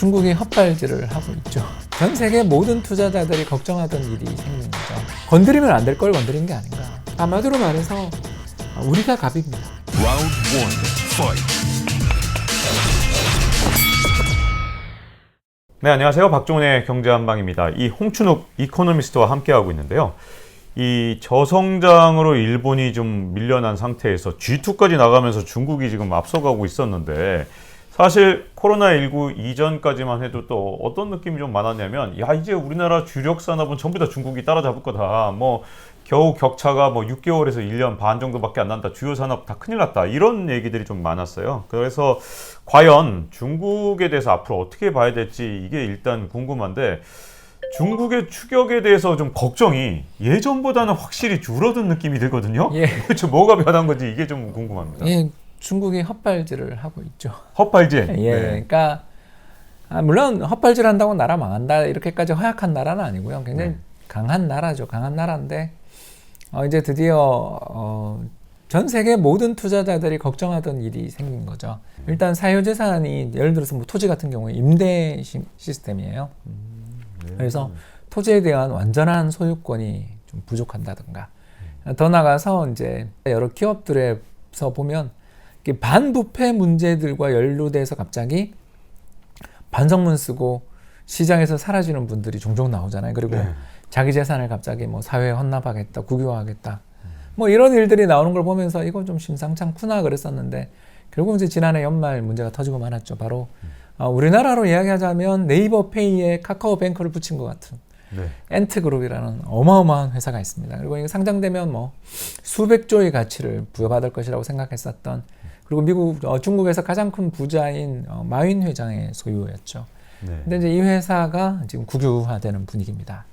중국이 헛발질을 하고 있죠. 전 세계 모든 투자자들이 걱정하던 일이 생긴 거죠. 건드리면 안 될 걸 건드린 게 아닌가. 한마디로 말해서 우리가 갑입니다. Round 1, fight. 네, 안녕하세요. 박종훈의 경제한방입니다. 이 홍춘욱 이코노미스트와 함께하고 있는데요. 이 저성장으로 일본이 좀 밀려난 상태에서 G2까지 나가면서 중국이 지금 앞서가고 있었는데, 사실 코로나19 이전까지만 해도 또 어떤 느낌이 좀 많았냐면, 야, 이제 우리나라 주력 산업은 전부 다 중국이 따라잡을 거다. 뭐 겨우 격차가 뭐 6개월에서 1년 반 정도밖에 안 난다. 주요 산업 다 큰일 났다. 이런 얘기들이 좀 많았어요. 그래서 과연 중국에 대해서 앞으로 어떻게 봐야 될지 이게 일단 궁금한데, 중국의 추격에 대해서 좀 걱정이 예전보다는 확실히 줄어든 느낌이 들거든요. 예. 그렇죠. 뭐가 변한 건지 이게 좀 궁금합니다. 예, 중국이 헛발질을 하고 있죠. 헛발질. 예, 네. 그러니까 물론 헛발질 한다고 나라 망한다 이렇게까지 허약한 나라는 아니고요. 굉장히 강한 나라죠. 강한 나라인데 이제 드디어 전 세계 모든 투자자들이 걱정하던 일이 생긴 거죠. 일단 사유재산이 예를 들어서 뭐 토지 같은 경우에 임대 시스템이에요. 그래서 토지에 대한 완전한 소유권이 좀 부족한다든가, 더 나가서 이제 여러 기업들에서 보면 반부패 문제들과 연루돼서 갑자기 반성문 쓰고 시장에서 사라지는 분들이 종종 나오잖아요. 그리고 자기 재산을 갑자기 뭐 사회에 헌납하겠다, 국유화하겠다, 뭐 이런 일들이 나오는 걸 보면서 이건 좀 심상치 않구나 그랬었는데, 결국 이제 지난해 연말 문제가 터지고 말았죠. 바로 우리나라로 이야기하자면 네이버 페이에 카카오뱅크를 붙인 것 같은 엔트그룹이라는 어마어마한 회사가 있습니다. 그리고 이게 상장되면 뭐 수백조의 가치를 부여받을 것이라고 생각했었던, 그리고 중국에서 가장 큰 부자인 마윈 회장의 소유였죠. 근데 이제 이 회사가 지금 국유화되는 분위기입니다.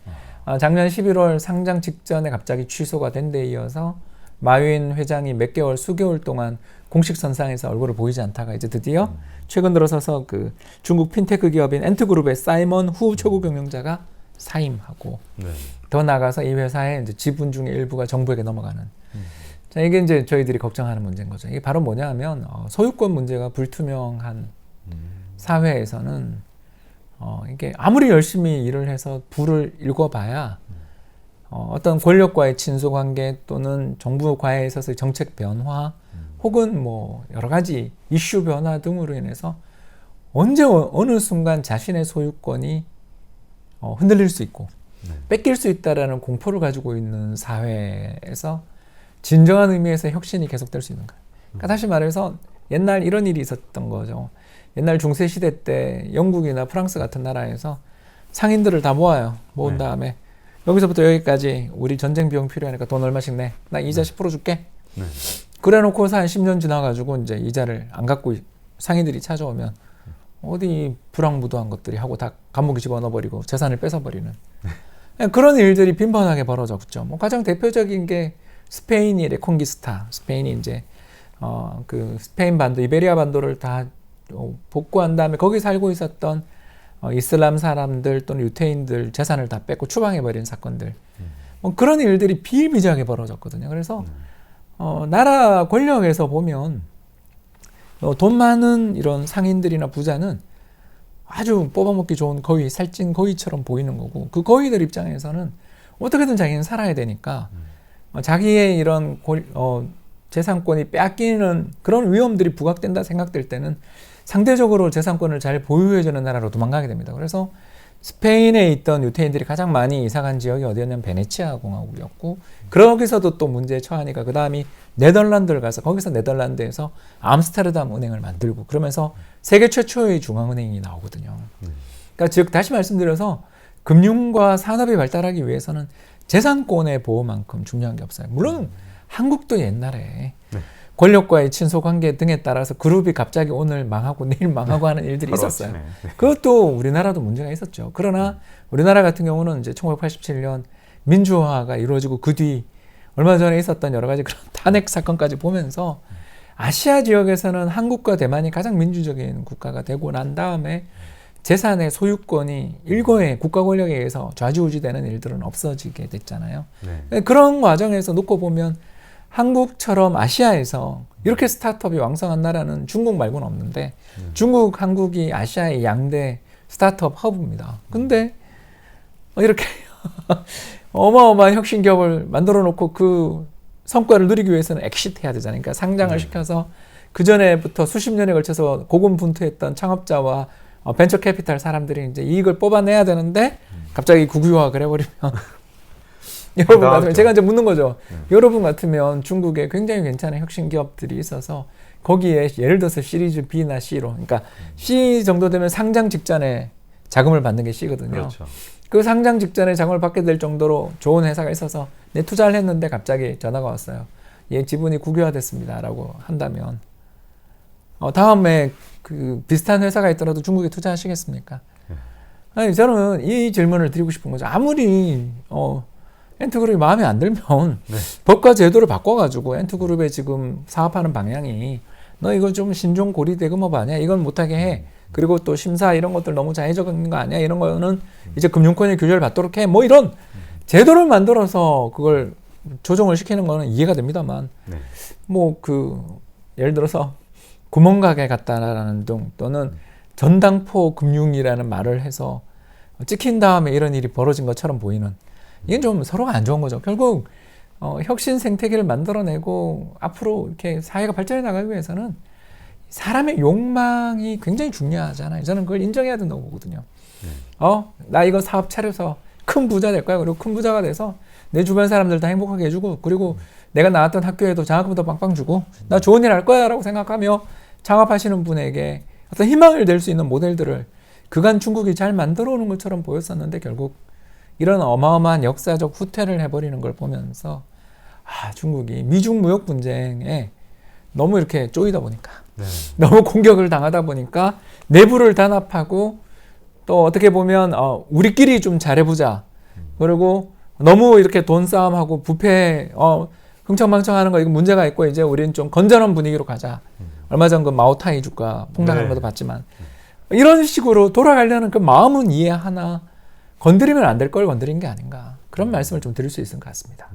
작년 11월 상장 직전에 갑자기 취소가 된 데 이어서 마윈 회장이 수개월 동안 공식 선상에서 얼굴을 보이지 않다가 이제 드디어 최근 들어서서 그 중국 핀테크 기업인 엔트그룹의 사이먼 후 최고 경영자가 사임하고, 더 나아가서 이 회사의 이제 지분 중의 일부가 정부에게 넘어가는. 자, 이게 이제 저희들이 걱정하는 문제인 거죠. 이게 바로 뭐냐 하면 소유권 문제가 불투명한 사회에서는 이게 아무리 열심히 일을 해서 부를 일궈봐야 어떤 권력과의 친소관계 또는 정부과에 있어서 정책 변화 혹은 뭐 여러 가지 이슈 변화 등으로 인해서 언제 어느 순간 자신의 소유권이 흔들릴 수 있고 뺏길 수 있다라는 공포를 가지고 있는 사회에서 진정한 의미에서 혁신이 계속될 수 있는 거예요. 그러니까 다시 말해서 옛날 이런 일이 있었던 거죠. 옛날 중세시대 때 영국이나 프랑스 같은 나라에서 상인들을 다 모아요. 모은 다음에 여기서부터 여기까지 우리 전쟁 비용 필요하니까 돈 얼마씩 내. 나 이자 10% 줄게. 그래 놓고서 한 10년 지나가지고 이제 이자를 안 갚고 상인들이 찾아오면 어디 불황부도한 것들이 하고 다 감옥에 집어넣어버리고 재산을 뺏어버리는 그런 일들이 빈번하게 벌어졌죠. 뭐 가장 대표적인 게 스페인이 레콩기스타. 스페인이 이제 그 스페인 반도, 이베리아 반도를 다 복구한 다음에 거기 살고 있었던 이슬람 사람들 또는 유태인들 재산을 다 뺏고 추방해버린 사건들. 뭐 그런 일들이 비일비재하게 벌어졌거든요. 그래서 나라 권력에서 보면 돈 많은 이런 상인들이나 부자는 아주 뽑아먹기 좋은 거위, 살찐 거위처럼 보이는 거고, 그 거위들 입장에서는 어떻게든 자기는 살아야 되니까 자기의 이런 재산권이 빼앗기는 그런 위험들이 부각된다 생각될 때는 상대적으로 재산권을 잘 보유해주는 나라로 도망가게 됩니다. 그래서 스페인에 있던 유태인들이 가장 많이 이사간 지역이 어디였냐면 베네치아 공화국이었고, 거기서도 또 문제에 처하니까 그 다음이 네덜란드를 가서 거기서 네덜란드에서 암스테르담 은행을 만들고, 그러면서 세계 최초의 중앙은행이 나오거든요. 그러니까 즉 다시 말씀드려서 금융과 산업이 발달하기 위해서는 재산권의 보호만큼 중요한 게 없어요. 물론 한국도 옛날에 권력과의 친소관계 등에 따라서 그룹이 갑자기 오늘 망하고 내일 망하고 하는 일들이 있었어요. 그것도 우리나라도 문제가 있었죠. 그러나 우리나라 같은 경우는 이제 1987년 민주화가 이루어지고 그 뒤 얼마 전에 있었던 여러 가지 그런 탄핵 사건까지 보면서 아시아 지역에서는 한국과 대만이 가장 민주적인 국가가 되고 난 다음에 재산의 소유권이 일거에 국가 권력에 의해서 좌지우지되는 일들은 없어지게 됐잖아요. 그런 과정에서 놓고 보면 한국처럼 아시아에서 이렇게 스타트업이 왕성한 나라는 중국 말고는 없는데, 중국, 한국이 아시아의 양대 스타트업 허브입니다. 근데 이렇게 어마어마한 혁신 기업을 만들어 놓고 그 성과를 누리기 위해서는 엑시트해야 되잖아요. 그러니까 상장을 시켜서 그 전에부터 수십 년에 걸쳐서 고군분투했던 창업자와 벤처 캐피탈 사람들이 이제 이익을 뽑아내야 되는데 갑자기 국유화를 해버리면 여러분 같으면 제가 이제 묻는 거죠. 여러분 같으면 중국에 굉장히 괜찮은 혁신 기업들이 있어서 거기에 예를 들어서 시리즈 B나 C로, 그러니까 C 정도 되면 상장 직전에 자금을 받는 게 C거든요. 그렇죠. 그 상장 직전에 자금을 받게 될 정도로 좋은 회사가 있어서 내 투자를 했는데 갑자기 전화가 왔어요. 얘 지분이 국유화됐습니다라고 한다면 다음에 그 비슷한 회사가 있더라도 중국에 투자하시겠습니까? 아니, 저는 이 질문을 드리고 싶은 거죠. 아무리 엔트그룹이 마음에 안 들면 법과 제도를 바꿔가지고 엔트그룹에 지금 사업하는 방향이 너 이거 좀 신종 고리 대금업 아니야? 이건 못하게 해. 그리고 또 심사 이런 것들 너무 자의적인 거 아니야? 이런 거는 이제 금융권의 규제를 받도록 해. 뭐 이런 제도를 만들어서 그걸 조정을 시키는 거는 이해가 됩니다만 뭐 그 예를 들어서 구멍가게 갔다라는 등 또는 전당포 금융이라는 말을 해서 찍힌 다음에 이런 일이 벌어진 것처럼 보이는, 이건 좀 서로가 안 좋은 거죠. 결국 혁신 생태계를 만들어내고 앞으로 이렇게 사회가 발전해 나가기 위해서는 사람의 욕망이 굉장히 중요하잖아요. 저는 그걸 인정해야 된다고 보거든요. 나 이거 사업 차려서 큰 부자 될 거야. 그리고 큰 부자가 돼서 내 주변 사람들 다 행복하게 해주고, 그리고 내가 나왔던 학교에도 장학금도 빵빵 주고 나 좋은 일 할 거야 라고 생각하며 창업하시는 분에게 어떤 희망을 낼 수 있는 모델들을 그간 중국이 잘 만들어 오는 것처럼 보였었는데, 결국 이런 어마어마한 역사적 후퇴를 해버리는 걸 보면서 중국이 미중 무역 분쟁에 너무 이렇게 쪼이다 보니까 너무 공격을 당하다 보니까 내부를 단합하고 또 어떻게 보면 우리끼리 좀 잘해보자, 그리고 너무 이렇게 돈 싸움하고 부패 흥청망청하는 거 이거 문제가 있고 이제 우리는 좀 건전한 분위기로 가자. 얼마 전 그 마오타이 주가 폭락한 것도 봤지만 이런 식으로 돌아가려는 그 마음은 이해하나 건드리면 안 될 걸 건드린 게 아닌가, 그런 말씀을 좀 드릴 수 있을 것 같습니다.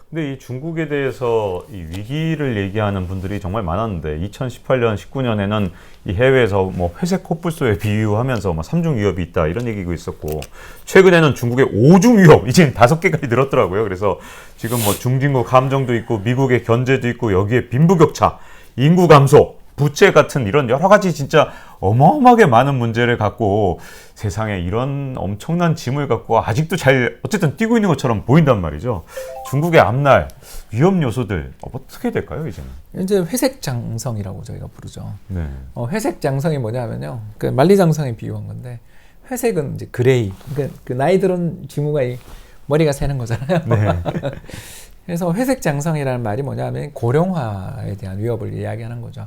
근데 이 중국에 대해서 이 위기를 얘기하는 분들이 정말 많았는데 2018년, 19년에는 이 해외에서 뭐 회색 코뿔소에 비유하면서 뭐 3중 위협이 있다 이런 얘기가 있었고, 최근에는 중국의 5중 위협 이제 5개까지 늘었더라고요. 그래서 지금 뭐 중진국 함정도 있고 미국의 견제도 있고 여기에 빈부격차, 인구 감소, 부채 같은 이런 여러 가지 진짜 어마어마하게 많은 문제를 갖고 세상에 이런 엄청난 짐을 갖고 아직도 잘 어쨌든 뛰고 있는 것처럼 보인단 말이죠. 중국의 앞날 위험 요소들 어떻게 될까요, 이제는? 이제 회색 장성이라고 저희가 부르죠. 회색 장성이 뭐냐면요, 그 만리장성에 비유한 건데, 회색은 이제 그레이, 그러니까 그 나이 들은 징후가 머리가 새는 거잖아요. 그래서 회색 장성이라는 말이 뭐냐면 고령화에 대한 위협을 이야기하는 거죠.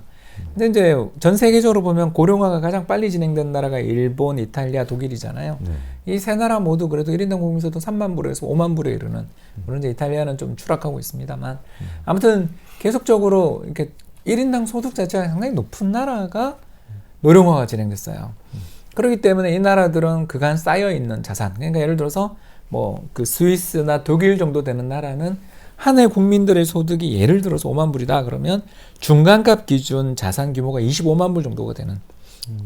근데 이제 전 세계적으로 보면 고령화가 가장 빨리 진행된 나라가 일본, 이탈리아, 독일이잖아요. 이 세 나라 모두 그래도 1인당 국민소득 3만 불에서 5만 불에 이르는, 물론 이제 이탈리아는 좀 추락하고 있습니다만, 아무튼 계속적으로 이렇게 1인당 소득 자체가 상당히 높은 나라가 노령화가 진행됐어요. 그렇기 때문에 이 나라들은 그간 쌓여 있는 자산, 그러니까 예를 들어서 뭐 그 스위스나 독일 정도 되는 나라는 한 해 국민들의 소득이 예를 들어서 5만 불이다 그러면 중간값 기준 자산 규모가 25만 불 정도가 되는,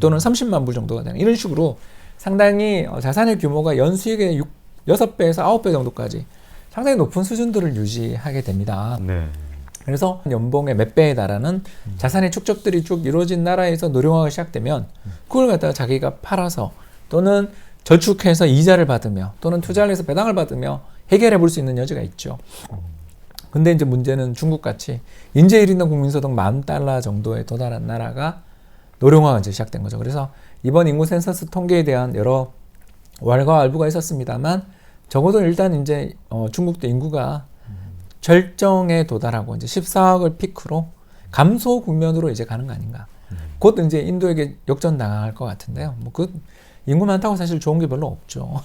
또는 30만 불 정도가 되는, 이런 식으로 상당히 자산의 규모가 연수익의 6배에서 9배 정도까지 상당히 높은 수준들을 유지하게 됩니다. 그래서 연봉의 몇 배에 달하는 자산의 축적들이 쭉 이루어진 나라에서 노령화가 시작되면 그걸 갖다가 자기가 팔아서 또는 저축해서 이자를 받으며 또는 투자를 해서 배당을 받으며 해결해 볼 수 있는 여지가 있죠. 근데 이제 문제는 중국같이 인제 1인당 국민소득 10,000달러 정도에 도달한 나라가 노령화가 이제 시작된 거죠. 그래서 이번 인구 센서스 통계에 대한 여러 왈가왈부가 있었습니다만, 적어도 일단 이제 중국도 인구가 절정에 도달하고 이제 14억을 피크로 감소 국면으로 이제 가는 거 아닌가. 곧 이제 인도에게 역전당할 것 같은데요. 뭐 그 인구 많다고 사실 좋은 게 별로 없죠.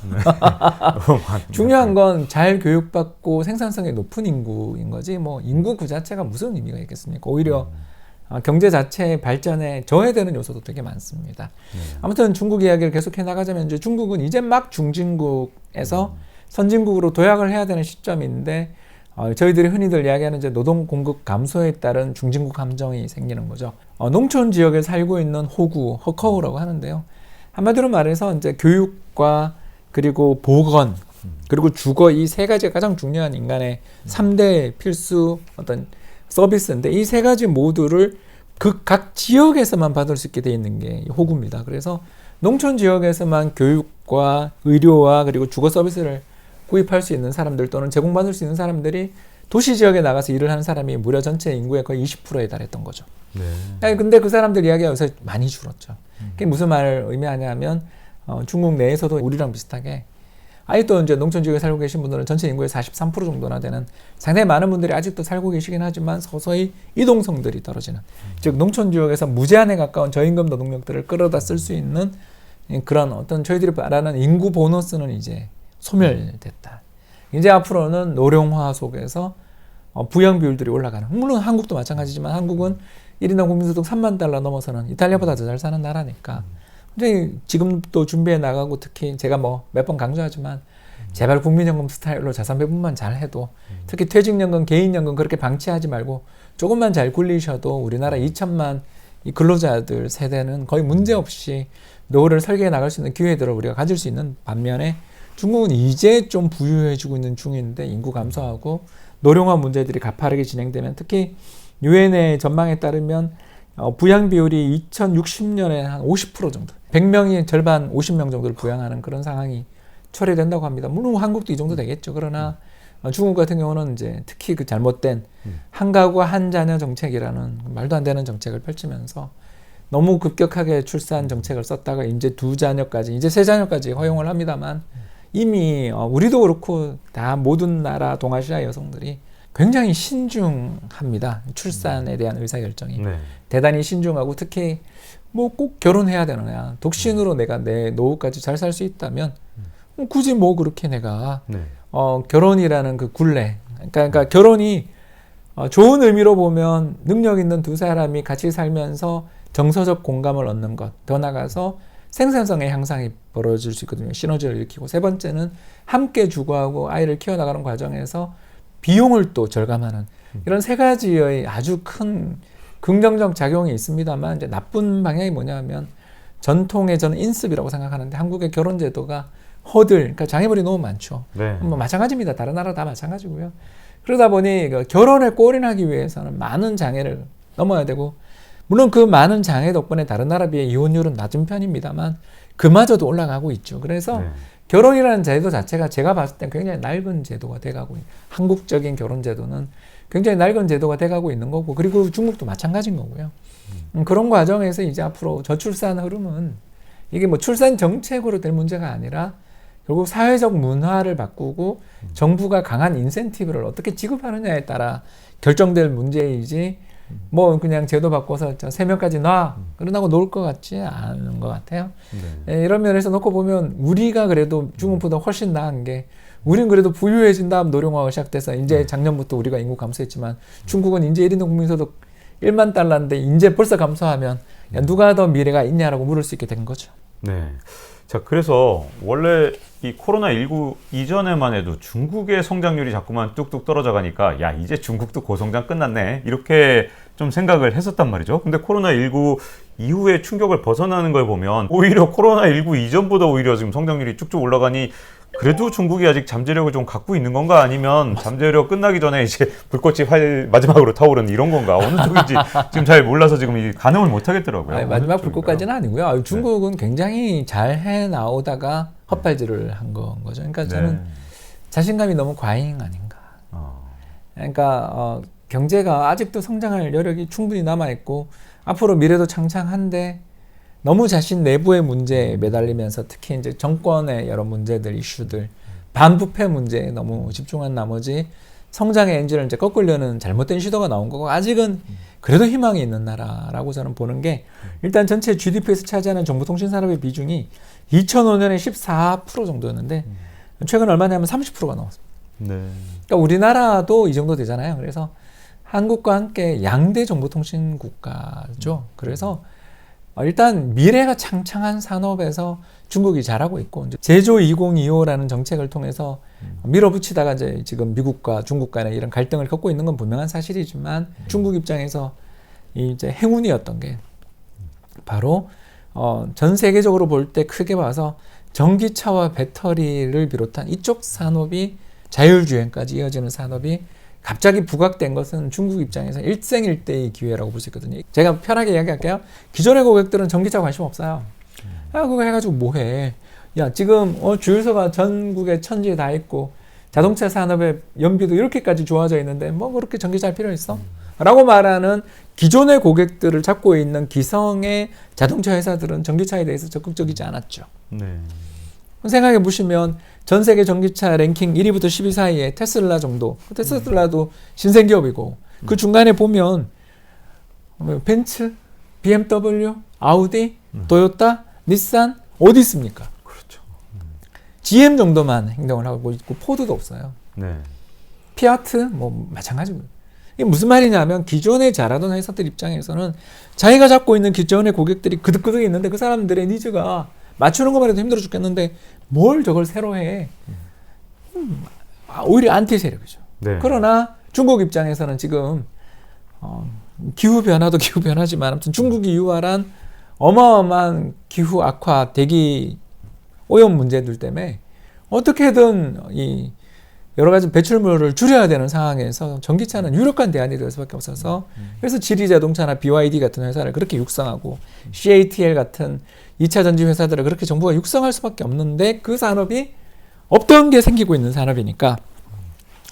중요한 건 잘 교육받고 생산성이 높은 인구인 거지, 뭐 인구 그 자체가 무슨 의미가 있겠습니까? 오히려 경제 자체의 발전에 저해되는 요소도 되게 많습니다. 아무튼 중국 이야기를 계속해 나가자면, 이제 중국은 이제 막 중진국에서 선진국으로 도약을 해야 되는 시점인데, 저희들이 흔히들 이야기하는 이제 노동 공급 감소에 따른 중진국 함정이 생기는 거죠. 농촌 지역에 살고 있는 호구, 허커우라고 하는데요. 한마디로 말해서 이제 교육과 그리고 보건 그리고 주거 이 세 가지가 가장 중요한 인간의 3대 필수 어떤 서비스인데 이 세 가지 모두를 그 각 지역에서만 받을 수 있게 돼 있는 게 호구입니다. 그래서 농촌 지역에서만 교육과 의료와 그리고 주거 서비스를 구입할 수 있는 사람들 또는 제공받을 수 있는 사람들이 도시 지역에 나가서 일을 하는 사람이 무려 전체 인구의 거의 20%에 달했던 거죠. 네. 근데 그 사람들 이야기가 요새 많이 줄었죠. 그게 무슨 말을 의미하냐면 중국 내에서도 우리랑 비슷하게 아직도 이제 농촌 지역에 살고 계신 분들은 전체 인구의 43% 정도나 되는 상당히 많은 분들이 아직도 살고 계시긴 하지만 서서히 이동성들이 떨어지는 즉 농촌 지역에서 무제한에 가까운 저임금 노동력들을 끌어다 쓸 수 있는 그런 어떤 저희들이 말하는 인구 보너스는 이제 소멸됐다. 이제 앞으로는 노령화 속에서 부양 비율들이 올라가는 물론 한국도 마찬가지지만 한국은 1인당 국민소득 3만 달러 넘어서는 이탈리아보다 더 잘 사는 나라니까 근데 지금도 준비해 나가고 특히 제가 뭐 몇 번 강조하지만 제발 국민연금 스타일로 자산 배분만 잘 해도 특히 퇴직연금, 개인연금 그렇게 방치하지 말고 조금만 잘 굴리셔도 우리나라 2천만 이 근로자들 세대는 거의 문제없이 노후를 설계해 나갈 수 있는 기회들을 우리가 가질 수 있는 반면에 중국은 이제 좀 부유해지고 있는 중인데 인구 감소하고 노령화 문제들이 가파르게 진행되면 특히 유엔의 전망에 따르면 부양 비율이 2060년에 한 50% 정도 100명이 절반 50명 정도를 부양하는 그런 상황이 초래된다고 합니다. 물론 한국도 이 정도 되겠죠. 그러나 중국 같은 경우는 이제 특히 그 잘못된 한 가구 한 자녀 정책이라는 말도 안 되는 정책을 펼치면서 너무 급격하게 출산 정책을 썼다가 이제 2자녀까지 이제 3자녀까지 허용을 합니다만 이미 우리도 그렇고 다 모든 나라 동아시아 여성들이 굉장히 신중합니다. 출산에 대한 의사결정이. 네. 대단히 신중하고 특히 뭐 꼭 결혼해야 되느냐. 독신으로 내가 내 노후까지 잘 살 수 있다면 굳이 뭐 그렇게 내가 네. 결혼이라는 그 굴레. 그러니까 결혼이 좋은 의미로 보면 능력 있는 두 사람이 같이 살면서 정서적 공감을 얻는 것. 더 나아가서 생산성의 향상이 벌어질 수 있거든요. 시너지를 일으키고. 세 번째는 함께 주거하고 아이를 키워나가는 과정에서 비용을 또 절감하는 이런 세 가지의 아주 큰 긍정적 작용이 있습니다만 이제 나쁜 방향이 뭐냐면 전통의 저는 인습이라고 생각하는데 한국의 결혼 제도가 그러니까 장애물이 너무 많죠. 네. 뭐 마찬가지입니다. 다른 나라 다 마찬가지고요. 그러다 보니 결혼에 골인하기 위해서는 많은 장애를 넘어야 되고 물론 그 많은 장애 덕분에 다른 나라에 비해 이혼율은 낮은 편입니다만 그마저도 올라가고 있죠. 그래서 네. 결혼이라는 제도 자체가 제가 봤을 때 굉장히 낡은 제도가 돼가고 한국적인 결혼 제도는 굉장히 낡은 제도가 돼가고 있는 거고 그리고 중국도 마찬가지인 거고요. 그런 과정에서 이제 앞으로 저출산 흐름은 이게 뭐 출산 정책으로 될 문제가 아니라 결국 사회적 문화를 바꾸고 정부가 강한 인센티브를 어떻게 지급하느냐에 따라 결정될 문제이지 뭐 그냥 제도 바꿔서 3명까지 놔 그러고 놀 것 같지 않은 것 같아요. 네. 이런 면에서 놓고 보면 우리가 그래도 중국보다 훨씬 나은 게 우린 그래도 부유해진 다음 노령화가 시작돼서 이제 작년부터 우리가 인구 감소했지만 중국은 이제 1인당 국민소득 1만 달러인데 이제 벌써 감소하면 야, 누가 더 미래가 있냐라고 물을 수 있게 된 거죠. 네. 자, 그래서 원래 이 코로나19 이전에만 해도 중국의 성장률이 자꾸만 뚝뚝 떨어져 가니까 야, 이제 중국도 고성장 끝났네. 이렇게 좀 생각을 했었단 말이죠. 근데 코로나19 이후에 충격을 벗어나는 걸 보면 오히려 코로나19 이전보다 오히려 지금 성장률이 쭉쭉 올라가니 그래도 중국이 아직 잠재력을 좀 갖고 있는 건가 아니면 잠재력 끝나기 전에 이제 불꽃이 마지막으로 타오르는 이런 건가 어느 쪽인지 지금 잘 몰라서 지금 이 가늠을 못 하겠더라고요. 아니, 마지막 불꽃까지는 아니고요. 중국은 굉장히 잘 해 나오다가 헛발질을 한 거죠. 그러니까 저는 자신감이 너무 과잉 아닌가. 그러니까 경제가 아직도 성장할 여력이 충분히 남아 있고 앞으로 미래도 창창한데 너무 자신 내부의 문제에 매달리면서 특히 이제 정권의 여러 문제들, 이슈들, 반부패 문제에 너무 집중한 나머지 성장의 엔진을 이제 꺾으려는 잘못된 시도가 나온 거고 아직은 그래도 희망이 있는 나라라고 저는 보는 게 일단 전체 GDP에서 차지하는 정보통신산업의 비중이 2005년에 14% 정도였는데 최근 얼마냐면 30%가 넘었습니다. 네. 그러니까 우리나라도 이 정도 되잖아요. 그래서 한국과 함께 양대 정보통신 국가죠. 그래서 일단 미래가 창창한 산업에서 중국이 잘하고 있고 제조 2025라는 정책을 통해서 밀어붙이다가 이제 지금 미국과 중국 간의 이런 갈등을 겪고 있는 건 분명한 사실이지만 중국 입장에서 이제 행운이었던 게 바로 전 세계적으로 볼 때 크게 봐서 전기차와 배터리를 비롯한 이쪽 산업이 자율주행까지 이어지는 산업이 갑자기 부각된 것은 중국 입장에서 일생일대의 기회라고 볼 수 있거든요. 제가 편하게 이야기할게요. 기존의 고객들은 전기차 관심 없어요. 야, 그거 해가지고 뭐해. 야, 지금 주유소가 전국에 천지에 다 있고 자동차 산업의 연비도 이렇게까지 좋아져 있는데 뭐 그렇게 전기차 할 필요 있어? 라고 말하는 기존의 고객들을 잡고 있는 기성의 자동차 회사들은 전기차에 대해서 적극적이지 않았죠. 네. 생각해 보시면 전 세계 전기차 랭킹 1위부터 10위 사이에 테슬라 정도. 테슬라도 신생기업이고 그 중간에 보면 벤츠, BMW, 아우디, 토요타, 닛산 어디 있습니까? 그렇죠. GM 정도만 행동을 하고 있고 포드도 없어요. 네. 피아트 뭐 마찬가지고요. 이게 무슨 말이냐면 기존에 잘하던 회사들 입장에서는 자기가 잡고 있는 기존의 고객들이 그득그득 있는데 그 사람들의 니즈가 맞추는 것만 해도 힘들어 죽겠는데 뭘 저걸 새로 해. 오히려 안티 세력이죠. 네. 그러나 중국 입장에서는 지금 기후변화도 기후변화지만 아무튼 중국이 유발한 어마어마한 기후 악화, 대기 오염 문제들 때문에 어떻게든 이 여러 가지 배출물을 줄여야 되는 상황에서 전기차는 유력한 대안이 될 수밖에 없어서 그래서 지리자동차나 BYD 같은 회사를 그렇게 육성하고 CATL 같은 2차 전지 회사들을 그렇게 정부가 육성할 수밖에 없는데 그 산업이 없던 게 생기고 있는 산업이니까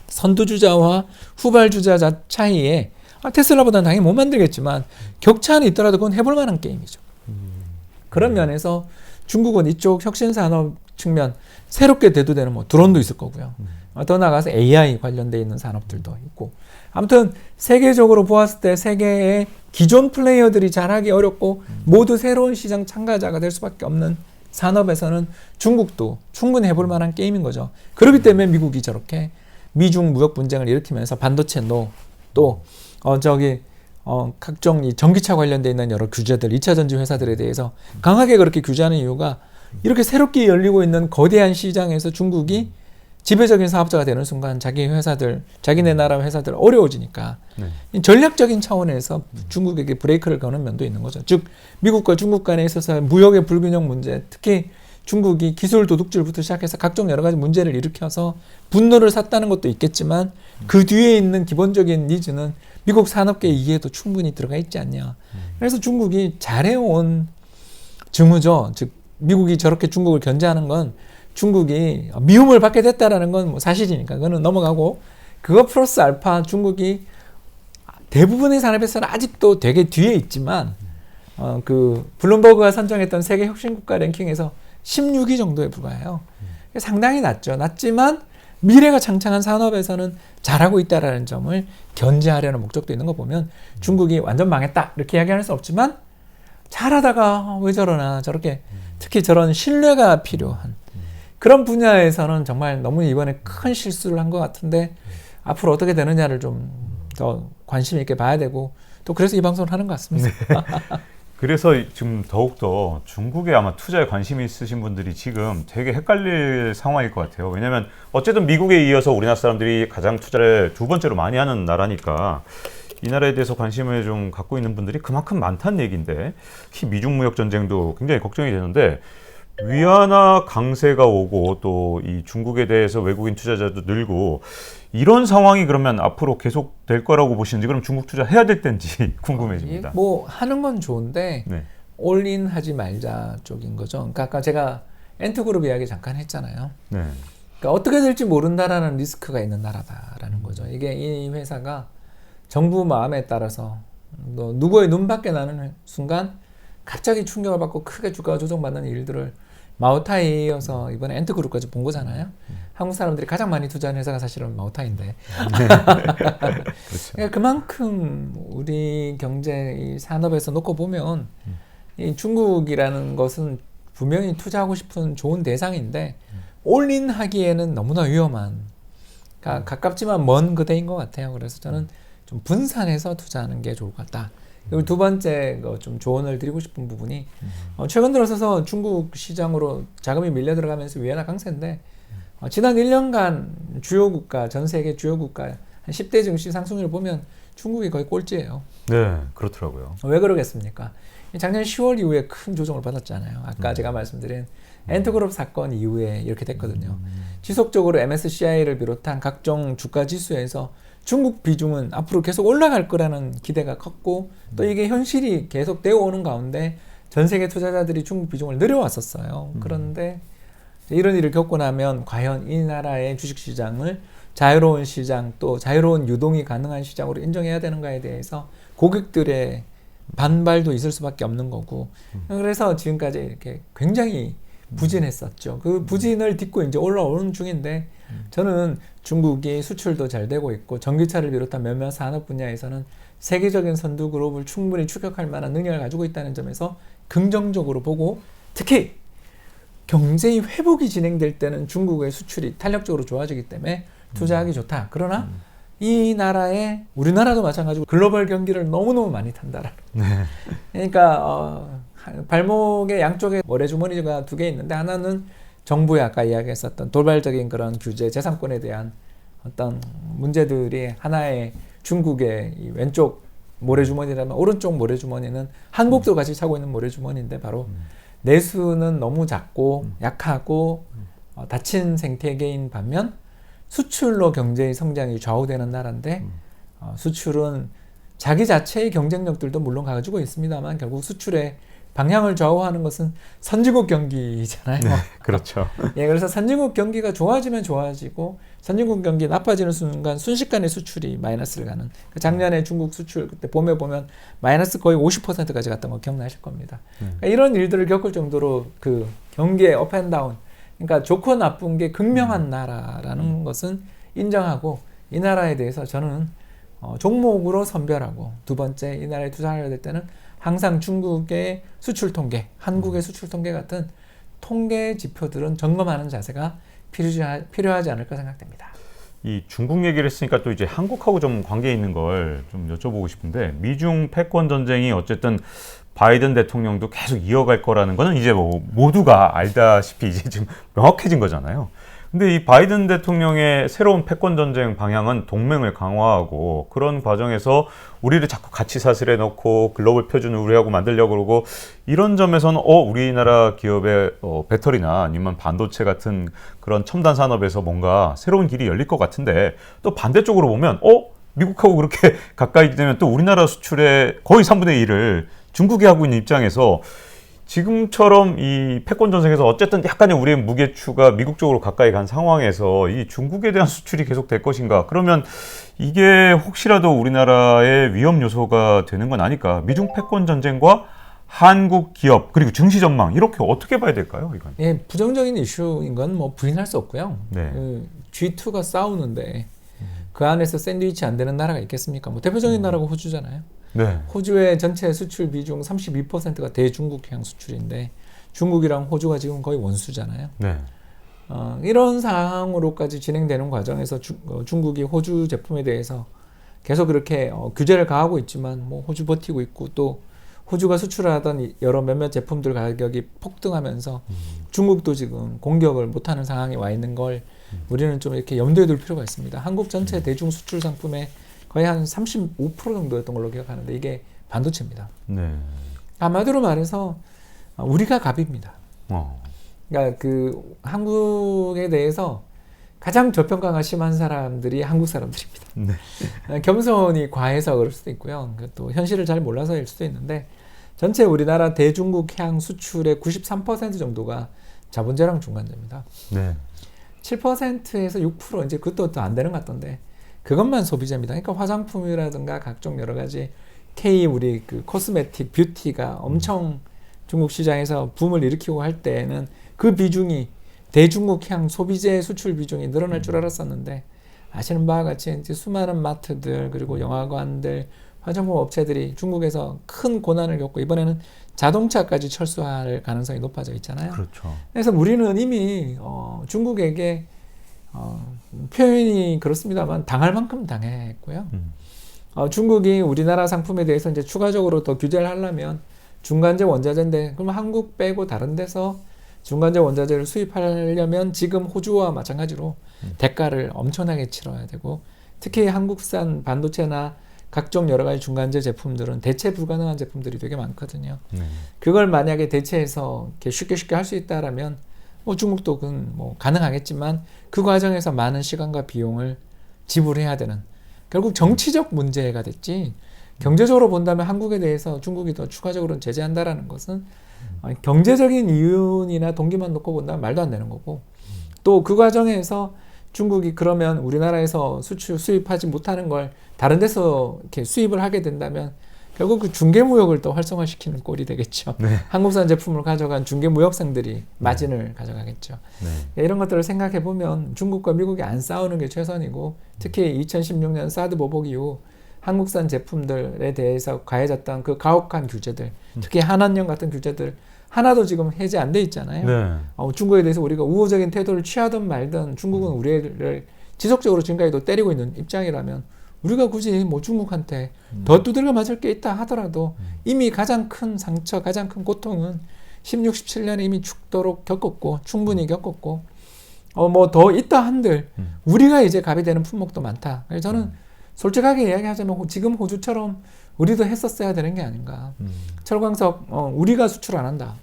선두주자와 후발주자 차이에 테슬라보다는 당연히 못 만들겠지만 격차는 있더라도 그건 해볼 만한 게임이죠. 그런 면에서 중국은 이쪽 혁신산업 측면 새롭게 대두되는 뭐 드론도 있을 거고요. 더 나아가서 AI 관련돼 있는 산업들도 있고 아무튼 세계적으로 보았을 때 세계의 기존 플레이어들이 잘하기 어렵고 모두 새로운 시장 참가자가 될 수밖에 없는 산업에서는 중국도 충분히 해볼 만한 게임인 거죠. 그렇기 때문에 미국이 저렇게 미중 무역 분쟁을 일으키면서 반도체 또 각종 이 전기차 관련돼 있는 여러 규제들, 2차 전지 회사들에 대해서 강하게 그렇게 규제하는 이유가 이렇게 새롭게 열리고 있는 거대한 시장에서 중국이 지배적인 사업자가 되는 순간 자기 회사들, 자기네 나라 회사들 어려워지니까 전략적인 차원에서 중국에게 브레이크를 거는 면도 있는 거죠. 즉 미국과 중국 간에 있어서 무역의 불균형 문제, 특히 중국이 기술 도둑질부터 시작해서 각종 여러 가지 문제를 일으켜서 분노를 샀다는 것도 있겠지만 그 뒤에 있는 기본적인 니즈는 미국 산업계 이해도 충분히 들어가 있지 않냐. 그래서 중국이 잘해온 증후죠. 즉 미국이 저렇게 중국을 견제하는 건 중국이 미움을 받게 됐다라는 건 뭐 사실이니까 그거는 넘어가고 그거 플러스 알파 중국이 대부분의 산업에서는 아직도 되게 뒤에 있지만 그 블룸버그가 선정했던 세계 혁신국가 랭킹에서 16위 정도에 불과해요. 상당히 낮죠. 낮지만 미래가 창창한 산업에서는 잘하고 있다라는 점을 견제하려는 목적도 있는 거 보면 중국이 완전 망했다 이렇게 이야기할 수 없지만 잘하다가 왜 저러나 저렇게 특히 저런 신뢰가 필요한 그런 분야에서는 정말 너무 이번에 큰 실수를 한 것 같은데 앞으로 어떻게 되느냐를 좀 더 관심 있게 봐야 되고 또 그래서 이 방송을 하는 것 같습니다. 네. 그래서 지금 더욱더 중국에 아마 투자에 관심이 있으신 분들이 지금 되게 헷갈릴 상황일 것 같아요. 왜냐하면 어쨌든 미국에 이어서 우리나라 사람들이 가장 투자를 두 번째로 많이 하는 나라니까 이 나라에 대해서 관심을 좀 갖고 있는 분들이 그만큼 많다는 얘기인데 특히 미중 무역 전쟁도 굉장히 걱정이 되는데 위안화 강세가 오고 또 이 중국에 대해서 외국인 투자자도 늘고 이런 상황이 그러면 앞으로 계속 될 거라고 보시는지 그럼 중국 투자 해야 될 텐지 궁금해집니다. 뭐 하는 건 좋은데 네. 올인 하지 말자 쪽인 거죠. 그러니까 아까 제가 엔트그룹 이야기 잠깐 했잖아요. 네. 그러니까 어떻게 될지 모른다라는 리스크가 있는 나라다라는 거죠. 이게 이 회사가 정부 마음에 따라서 누구의 눈밖에 나는 순간 갑자기 충격을 받고 크게 주가가 조정받는 일들을 마오타이에 이어서 이번에 엔트그룹까지 본 거잖아요. 한국 사람들이 가장 많이 투자한 회사가 사실은 마오타이인데. 네. 그렇죠. 그러니까 그만큼 우리 경제 이 산업에서 놓고 보면 이 중국이라는 것은 분명히 투자하고 싶은 좋은 대상인데 올인하기에는 너무나 위험한 그러니까 가깝지만 먼 그대인 것 같아요. 그래서 저는 좀 분산해서 투자하는 게 좋을 것 같다. 그리고 두 번째 좀 조언을 드리고 싶은 부분이 최근 들어서서 중국 시장으로 자금이 밀려 들어가면서 위안화 강세인데 지난 1년간 주요 국가 전 세계 주요 국가 한 10대 증시 상승률을 보면 중국이 거의 꼴찌예요. 네, 그렇더라고요. 왜 그러겠습니까? 작년 10월 이후에 큰 조정을 받았잖아요. 아까 제가 말씀드린 엔트그룹 사건 이후에 이렇게 됐거든요. 지속적으로 MSCI를 비롯한 각종 주가 지수에서 중국 비중은 앞으로 계속 올라갈 거라는 기대가 컸고 또 이게 현실이 계속 되어 오는 가운데 전 세계 투자자들이 중국 비중을 늘려왔었어요. 그런데 이런 일을 겪고 나면 과연 이 나라의 주식시장을 자유로운 시장 또 자유로운 유동이 가능한 시장으로 인정해야 되는가에 대해서 고객들의 반발도 있을 수밖에 없는 거고 그래서 지금까지 이렇게 굉장히 부진했었죠. 그 부진을 딛고 이제 올라오는 중인데 저는 중국이 수출도 잘 되고 있고 전기차를 비롯한 몇몇 산업 분야에서는 세계적인 선두 그룹을 충분히 추격할 만한 능력을 가지고 있다는 점에서 긍정적으로 보고 특히 경제의 회복이 진행될 때는 중국의 수출이 탄력적으로 좋아지기 때문에 투자하기 좋다. 그러나 이 나라에 우리나라도 마찬가지고 글로벌 경기를 너무너무 많이 탄다라는. 그러니까 발목의 양쪽에 모래주머니가 2개 있는데 하나는 정부의 아까 이야기했었던 돌발적인 그런 규제, 재산권에 대한 어떤 문제들이 하나의 중국의 이 왼쪽 모래주머니라면 오른쪽 모래주머니는 한국도 같이 차고 있는 모래주머니인데 바로 내수는 너무 작고 약하고 닫힌 생태계인 반면 수출로 경제의 성장이 좌우되는 나라인데 수출은 자기 자체의 경쟁력들도 물론 가지고 있습니다만 결국 수출의 방향을 좌우하는 것은 선진국 경기잖아요. 네, 그렇죠. 예, 그래서 선진국 경기가 좋아지면 좋아지고 선진국 경기 나빠지는 순간 순식간에 수출이 마이너스를 가는. 작년에 중국 수출 그때 봄에 보면 마이너스 거의 50%까지 갔던 거 기억나실 겁니다. 그러니까 이런 일들을 겪을 정도로 그 경기의 업앤다운, 그러니까 좋고 나쁜 게 극명한 나라라는 것은 인정하고 이 나라에 대해서 저는 종목으로 선별하고 두 번째 이 나라에 투자하려 될 때는 항상 중국의 수출 통계, 한국의 수출 통계 같은 통계 지표들은 점검하는 자세가 필요하지 않을까 생각됩니다. 이 중국 얘기를 했으니까 또 이제 한국하고 좀 관계 있는 걸 좀 여쭤보고 싶은데 미중 패권 전쟁이 어쨌든 바이든 대통령도 계속 이어갈 거라는 거는 이제 뭐 모두가 알다시피 이제 지금 명확해진 거잖아요. 근데 이 바이든 대통령의 새로운 패권 전쟁 방향은 동맹을 강화하고 그런 과정에서 우리를 자꾸 같이 사슬에 넣고 글로벌 표준을 우리하고 만들려고 그러고 이런 점에서는 우리나라 기업의 배터리나 아니면 반도체 같은 그런 첨단 산업에서 뭔가 새로운 길이 열릴 것 같은데 또 반대쪽으로 보면 미국하고 그렇게 가까이 되면 또 우리나라 수출의 거의 3분의 1을 중국이 하고 있는 입장에서 지금처럼 이 패권 전쟁에서 어쨌든 약간의 우리의 무게추가 미국 쪽으로 가까이 간 상황에서 이 중국에 대한 수출이 계속 될 것인가? 그러면 이게 혹시라도 우리나라의 위험 요소가 되는 건 아닐까? 미중 패권 전쟁과 한국 기업 그리고 증시 전망 이렇게 어떻게 봐야 될까요? 이건? 예, 부정적인 이슈인 건 뭐 부인할 수 없고요. 네. G2가 싸우는데 그 안에서 샌드위치 안 되는 나라가 있겠습니까? 뭐 대표적인 나라가 호주잖아요. 네. 호주의 전체 수출 비중 32%가 대중국향 수출인데 중국이랑 호주가 지금 거의 원수잖아요. 네. 이런 상황으로까지 진행되는 과정에서 중국이 호주 제품에 대해서 계속 그렇게 규제를 가하고 있지만 뭐 호주 버티고 있고 또 호주가 수출하던 여러 몇몇 제품들 가격이 폭등하면서 중국도 지금 공격을 못하는 상황에 와 있는 걸 우리는 좀 이렇게 염두에 둘 필요가 있습니다. 한국 전체 대중 수출 상품의 거의 한 35% 정도였던 걸로 기억하는데 이게 반도체입니다. 네. 한마디로 말해서 우리가 갑입니다. 그러니까 그 한국에 대해서 가장 저평가가 심한 사람들이 한국 사람들입니다. 네. 겸손이 과해서 그럴 수도 있고요. 또 현실을 잘 몰라서일 수도 있는데 전체 우리나라 대중국향 수출의 93% 정도가 자본재랑 중간재입니다. 네. 7%에서 6% 이제 그것도 안 되는 것 같던데 그것만 소비재입니다. 그러니까 화장품이라든가 각종 여러 가지 우리 그 코스메틱, 뷰티가 엄청 중국 시장에서 붐을 일으키고 할 때에는 그 비중이 대중국향 소비재 수출 비중이 늘어날 줄 알았었는데 아시는 바와 같이 이제 수많은 마트들 그리고 영화관들, 화장품 업체들이 중국에서 큰 고난을 겪고 이번에는 자동차까지 철수할 가능성이 높아져 있잖아요. 그렇죠. 그래서 우리는 이미 중국에게 표현이 그렇습니다만 당할 만큼 당했고요. 중국이 우리나라 상품에 대해서 이제 추가적으로 더 규제를 하려면 중간재 원자재인데 그럼 한국 빼고 다른 데서 중간재 원자재를 수입하려면 지금 호주와 마찬가지로 대가를 엄청나게 치러야 되고 특히 한국산 반도체나 각종 여러 가지 중간재 제품들은 대체 불가능한 제품들이 되게 많거든요. 그걸 만약에 대체해서 이렇게 쉽게 할 수 있다라면 뭐 중국도 그건 뭐 가능하겠지만 그 과정에서 많은 시간과 비용을 지불해야 되는 결국 정치적 문제가 됐지 경제적으로 본다면 한국에 대해서 중국이 더 추가적으로 제재한다라는 것은 경제적인 이윤이나 동기만 놓고 본다면 말도 안 되는 거고 또 그 과정에서 중국이 그러면 우리나라에서 수입하지 못하는 걸 다른 데서 이렇게 수입을 하게 된다면 결국 그 중개무역을 또 활성화시키는 꼴이 되겠죠. 네. 한국산 제품을 가져간 중개무역상들이 마진을 가져가겠죠. 네. 이런 것들을 생각해 보면 중국과 미국이 안 싸우는 게 최선이고 특히 2016년 사드 보복 이후 한국산 제품들에 대해서 가해졌던 그 가혹한 규제들, 특히 한한령 같은 규제들 하나도 지금 해제 안 돼 있잖아요. 네. 중국에 대해서 우리가 우호적인 태도를 취하든 말든 중국은 우리를 지속적으로 지금까지도 때리고 있는 입장이라면 우리가 굳이 뭐 중국한테 더 두들겨 맞을 게 있다 하더라도 이미 가장 큰 상처, 가장 큰 고통은 16, 17년에 이미 죽도록 겪었고 충분히 겪었고 뭐 더 있다 한들 우리가 이제 갑이 되는 품목도 많다. 그래서 저는 솔직하게 이야기하자면 지금 호주처럼 우리도 했었어야 되는 게 아닌가. 철광석 우리가 수출 안 한다.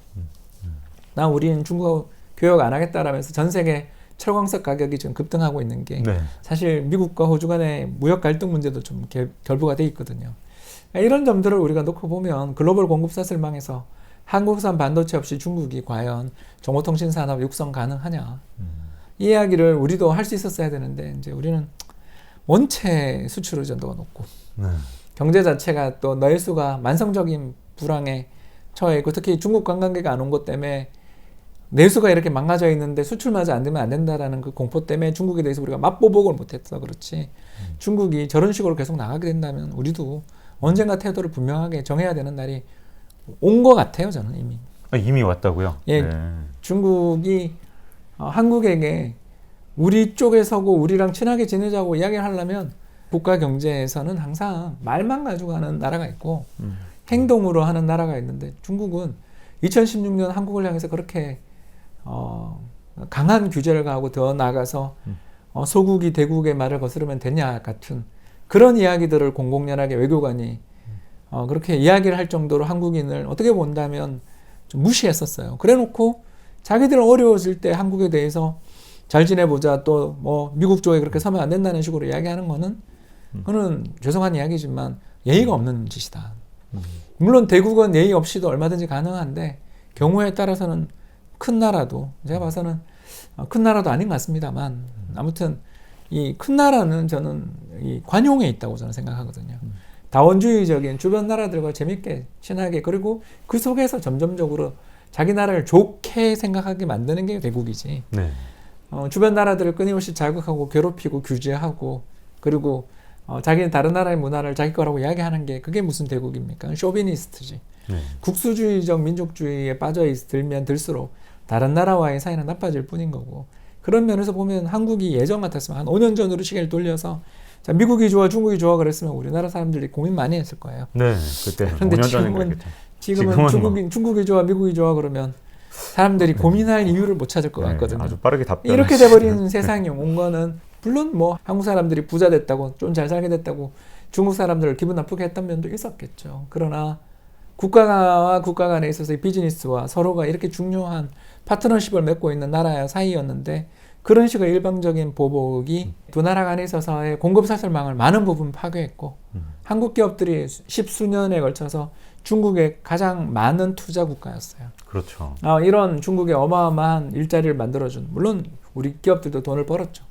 우리는 중국하고 교역 안 하겠다라면서 전 세계 철광석 가격이 지금 급등하고 있는 게 네. 사실 미국과 호주 간의 무역 갈등 문제도 좀 결부가 돼 있거든요. 이런 점들을 우리가 놓고 보면 글로벌 공급 사슬망에서 한국산 반도체 없이 중국이 과연 정보통신 산업 육성 가능하냐. 이 이야기를 우리도 할 수 있었어야 되는데 이제 우리는 원체 수출 의존도가 높고 네. 경제 자체가 또 내수가 만성적인 불황에 처해 있고 특히 중국 관광객이 안 온 것 때문에 내수가 이렇게 망가져 있는데 수출마저 안 되면 안 된다라는 그 공포 때문에 중국에 대해서 우리가 맞보복을 못했어. 그렇지. 중국이 저런 식으로 계속 나가게 된다면 우리도 언젠가 태도를 분명하게 정해야 되는 날이 온 것 같아요. 저는 이미. 이미 왔다고요? 예, 네. 중국이 한국에게 우리 쪽에 서고 우리랑 친하게 지내자고 이야기를 하려면 국가 경제에서는 항상 말만 가지고 하는 나라가 있고 행동으로 하는 나라가 있는데 중국은 2016년 한국을 향해서 그렇게 강한 규제를 가하고 더 나아가서 소국이 대국의 말을 거스르면 되냐 같은 그런 이야기들을 공공연하게 외교관이 그렇게 이야기를 할 정도로 한국인을 어떻게 본다면 좀 무시했었어요. 그래놓고 자기들은 어려워질 때 한국에 대해서 잘 지내보자 또 뭐 미국 쪽에 그렇게 서면 안 된다는 식으로 이야기하는 거는 그거는 죄송한 이야기지만 예의가 없는 짓이다. 물론 대국은 예의 없이도 얼마든지 가능한데 경우에 따라서는 큰 나라도 제가 봐서는 큰 나라도 아닌 것 같습니다만 아무튼 이 큰 나라는 저는 이 관용에 있다고 저는 생각하거든요. 다원주의적인 주변 나라들과 재밌게 친하게 그리고 그 속에서 점점적으로 자기 나라를 좋게 생각하게 만드는 게 대국이지. 네. 주변 나라들을 끊임없이 자극하고 괴롭히고 규제하고 그리고 자기는 다른 나라의 문화를 자기 거라고 이야기하는 게 그게 무슨 대국입니까? 쇼비니스트지. 네. 국수주의적 민족주의에 들면 들수록 다른 나라와의 사이는 나빠질 뿐인 거고 그런 면에서 보면 한국이 예전 같았으면 한 5년 전으로 시계를 돌려서 자, 미국이 좋아 중국이 좋아 그랬으면 우리나라 사람들이 고민 많이 했을 거예요. 네, 그때 그런데 5년 전에 그랬겠죠. 지금은 중국이 좋아 미국이 좋아 그러면 사람들이 고민할 이유를 못 찾을 것 같거든요. 아주 빠르게 답변. 이렇게 돼버린 세상이 온 거는 물론 뭐 한국 사람들이 부자 됐다고 좀 잘 살게 됐다고 중국 사람들을 기분 나쁘게 했던 면도 있었겠죠. 그러나 국가와 국가 간에 있어서 비즈니스와 서로가 이렇게 중요한 파트너십을 맺고 있는 나라의 사이였는데 그런 식의 일방적인 보복이 두 나라 간에 있어서의 공급 사슬망을 많은 부분 파괴했고 한국 기업들이 십수년에 걸쳐서 중국의 가장 많은 투자 국가였어요. 그렇죠. 이런 중국의 어마어마한 일자리를 만들어준 물론 우리 기업들도 돈을 벌었죠.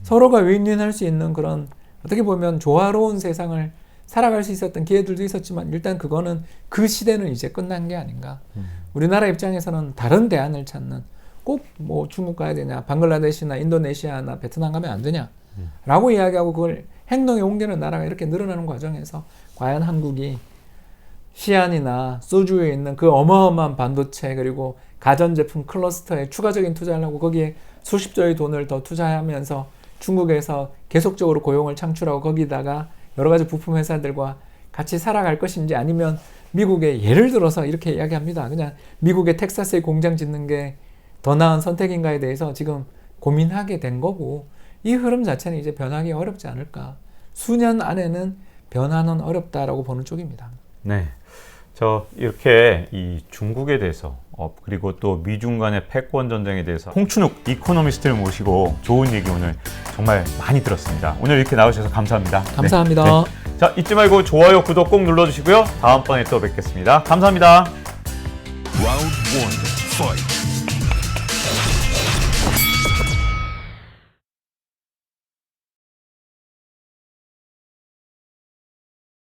서로가 윈윈할 수 있는 그런 어떻게 보면 조화로운 세상을 살아갈 수 있었던 기회들도 있었지만 일단 그거는 그 시대는 이제 끝난 게 아닌가. 우리나라 입장에서는 다른 대안을 찾는 꼭 뭐 중국 가야 되냐 방글라데시나 인도네시아나 베트남 가면 안 되냐 라고 이야기하고 그걸 행동에 옮기는 나라가 이렇게 늘어나는 과정에서 과연 한국이 시안이나 소주에 있는 그 어마어마한 반도체 그리고 가전제품 클러스터에 추가적인 투자를 하고 거기에 수십조의 돈을 더 투자하면서 중국에서 계속적으로 고용을 창출하고 거기다가 여러 가지 부품 회사들과 같이 살아갈 것인지 아니면 미국의 예를 들어서 이렇게 이야기합니다. 그냥 미국의 텍사스에 공장 짓는 게 더 나은 선택인가에 대해서 지금 고민하게 된 거고 이 흐름 자체는 이제 변하기 어렵지 않을까. 수년 안에는 변화는 어렵다라고 보는 쪽입니다. 네. 저 이렇게 이 중국에 대해서 그리고 또 미중 간의 패권 전쟁에 대해서 홍춘욱 이코노미스트를 모시고 좋은 얘기 오늘 정말 많이 들었습니다. 오늘 이렇게 나오셔서 감사합니다. 감사합니다. 네. 네. 자, 잊지 말고 좋아요, 구독 꼭 눌러주시고요. 다음번에 또 뵙겠습니다. 감사합니다. Round one, fight.